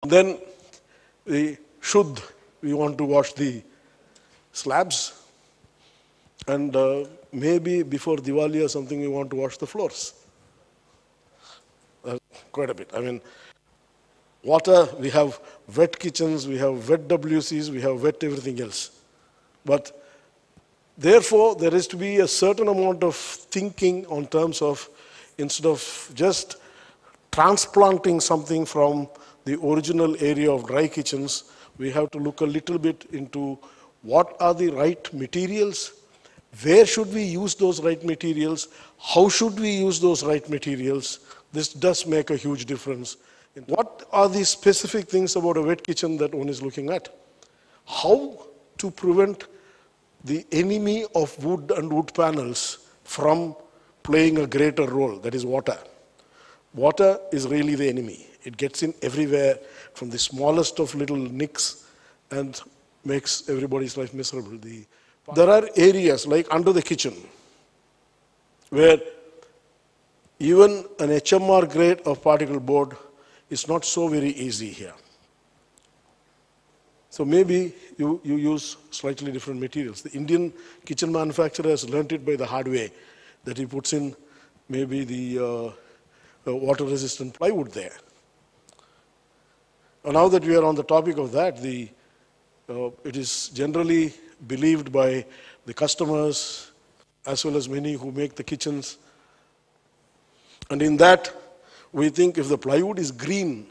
Then the Shuddh, we want to wash the slabs. And maybe before Diwali or something, we want to wash the floors. Quite a bit. I mean, water, we have wet kitchens, we have wet WCs, we have wet everything else. But therefore, there is to be a certain amount of thinking on terms of, instead of just transplanting something from the original area of dry kitchens, we have to look a little bit into what are the right materials, where should we use those right materials, how should we use those right materials. This does make a huge difference. What are the specific things about a wet kitchen that one is looking at? How to prevent the enemy of wood and wood panels from playing a greater role, that is water. Water is really the enemy. It gets in everywhere from the smallest of little nicks and makes everybody's life miserable. There are areas like under the kitchen where even an HMR grade of particle board is not so very easy here. So maybe you use slightly different materials. The Indian kitchen manufacturer has learnt it by the hard way, that he puts in maybe the water-resistant plywood there. And now that we are on the topic of that, it is generally believed by the customers as well as many who make the kitchens. And in that, we think if the plywood is green,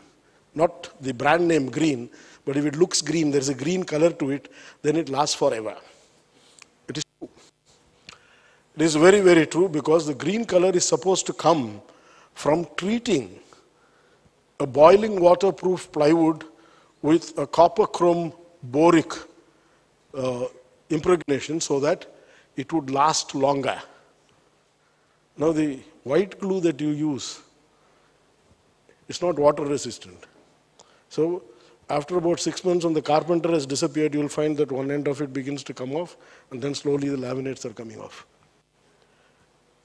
not the brand name green, but if it looks green, there's a green color to it, then it lasts forever. It is true. It is very, very true, because the green color is supposed to come from treating a boiling waterproof plywood with a copper chrome boric impregnation so that it would last longer. Now the white glue that you use is not water resistant. So after about 6 months when the carpenter has disappeared, you will find that one end of it begins to come off, and then slowly the laminates are coming off.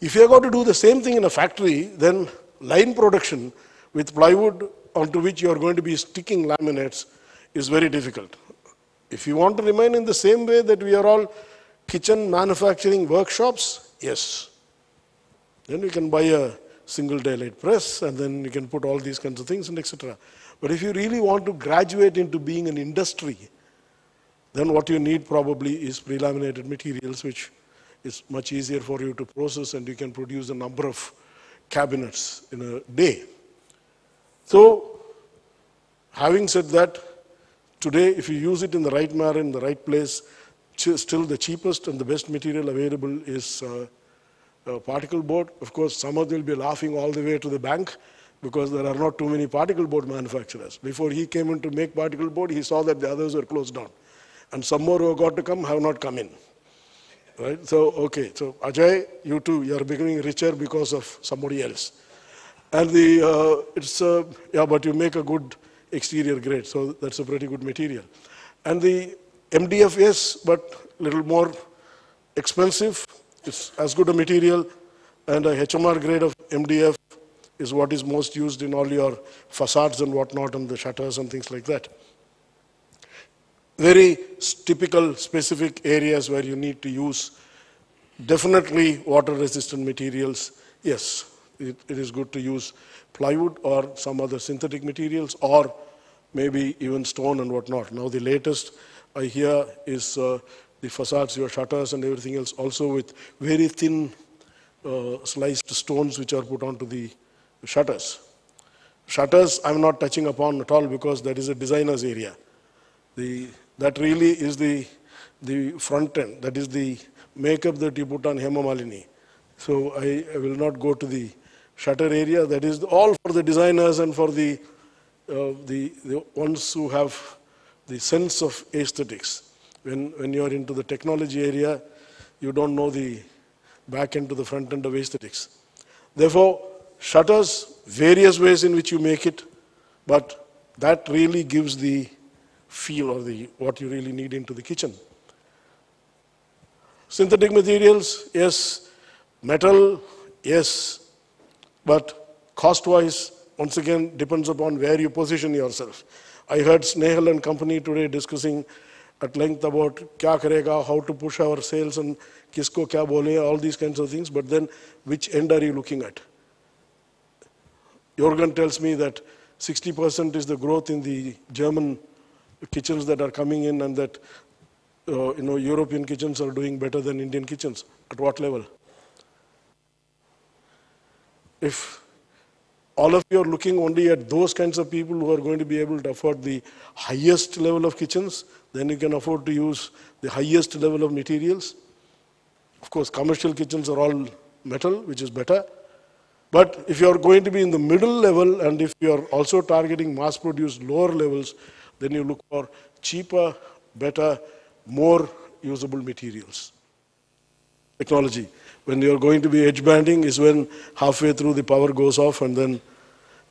If you are going to do the same thing in a factory, then line production with plywood onto which you are going to be sticking laminates is very difficult. If you want to remain in the same way that we are all kitchen manufacturing workshops, yes. Then you can buy a single daylight press, and then you can put all these kinds of things and etc. But if you really want to graduate into being an industry, then what you need probably is pre-laminated materials, which is much easier for you to process, and you can produce a number of cabinets in a day. So, having said that, today if you use it in the right manner, in the right place, still the cheapest and the best material available is particle board. Of course, some of them will be laughing all the way to the bank because there are not too many particle board manufacturers. Before he came in to make particle board, he saw that the others were closed down. And some more who have got to come have not come in. Right? So, okay. So, Ajay, you too, you are becoming richer because of somebody else. And yeah, but you make a good exterior grade, so that's a pretty good material. And the MDF, yes, but a little more expensive. It's as good a material, and a HMR grade of MDF is what is most used in all your facades and whatnot, and the shutters and things like that. Very typical, specific areas where you need to use definitely water-resistant materials. Yes, it is good to use plywood or some other synthetic materials, or maybe even stone and whatnot. Now the latest I hear is the facades, your shutters and everything else, also with very thin sliced stones which are put onto the shutters. Shutters I'm not touching upon at all because that is a designer's area. That really is the front end, that is the makeup that you put on Hema Malini. So I will not go to the shutter area. That is all for the designers and for the ones who have the sense of aesthetics. When you are into the technology area, you don't know the back end to the front end of aesthetics. Therefore, shutters, various ways in which you make it, but that really gives the feel or what you really need into the kitchen. Synthetic materials, yes. Metal, yes. But cost-wise, once again, depends upon where you position yourself. I heard Snehal and company today discussing at length about kya karega, how to push our sales and kisko kya bole, all these kinds of things. But then which end are you looking at? Jorgen tells me that 60% is the growth in the German kitchens that are coming in, and that European kitchens are doing better than Indian kitchens. At what level? If all of you are looking only at those kinds of people who are going to be able to afford the highest level of kitchens, then you can afford to use the highest level of materials. Of course, commercial kitchens are all metal, which is better. But if you are going to be in the middle level, and if you are also targeting mass-produced lower levels, then you look for cheaper, better, more usable materials. Technology. When you are going to be edge banding is when halfway through the power goes off, and then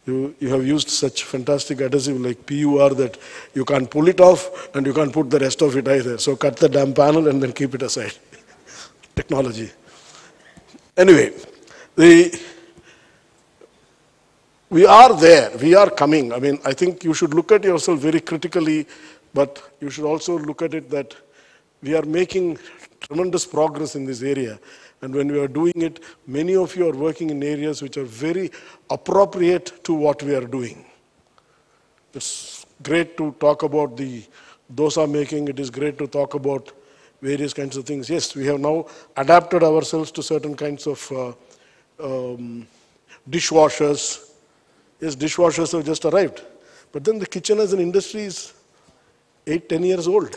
you have used such fantastic adhesive like PUR that you can't pull it off and you can't put the rest of it either. So cut the damn panel and then keep it aside. Technology. Anyway, we are there, we are coming. I mean, I think you should look at yourself very critically, but you should also look at it that we are making tremendous progress in this area. And when we are doing it, many of you are working in areas which are very appropriate to what we are doing. It's great to talk about the dosa making. It is great to talk about various kinds of things. Yes, we have now adapted ourselves to certain kinds of dishwashers. Yes, dishwashers have just arrived. But then the kitchen as an industry is 8-10 years old.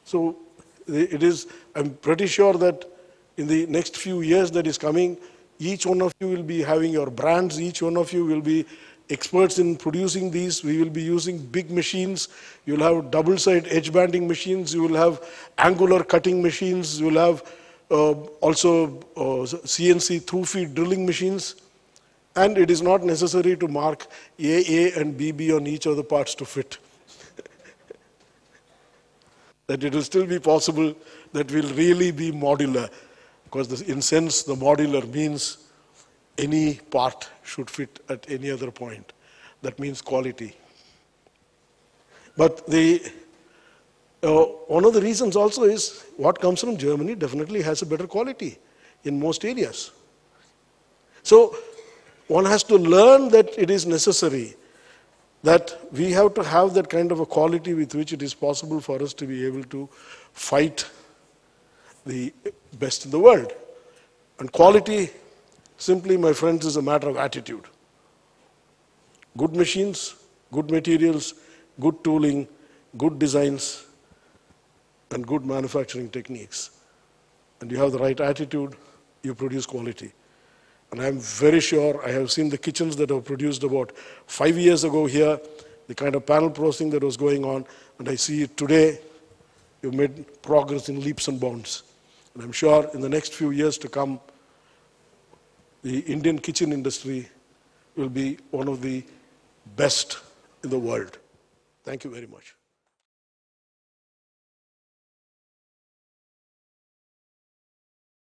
So it is, I'm pretty sure that in the next few years that is coming, each one of you will be having your brands, each one of you will be experts in producing these. We will be using big machines. You'll have double-side edge banding machines. You will have angular cutting machines. You will have also CNC through-feed drilling machines. And it is not necessary to mark AA and BB on each of the parts to fit. That it will still be possible that will really be modular. Because in sense, the modular means any part should fit at any other point. That means quality. But one of the reasons also is what comes from Germany definitely has a better quality in most areas. So one has to learn that it is necessary, that we have to have that kind of a quality with which it is possible for us to be able to fight the best in the world. And quality, simply, my friends, is a matter of attitude. Good machines, good materials, good tooling, good designs, and good manufacturing techniques. And you have the right attitude, you produce quality. And I'm very sure, I have seen the kitchens that were produced about 5 years ago here, the kind of panel processing that was going on, and I see it today. You've made progress in leaps and bounds. And I'm sure in the next few years to come, the Indian kitchen industry will be one of the best in the world. Thank you very much.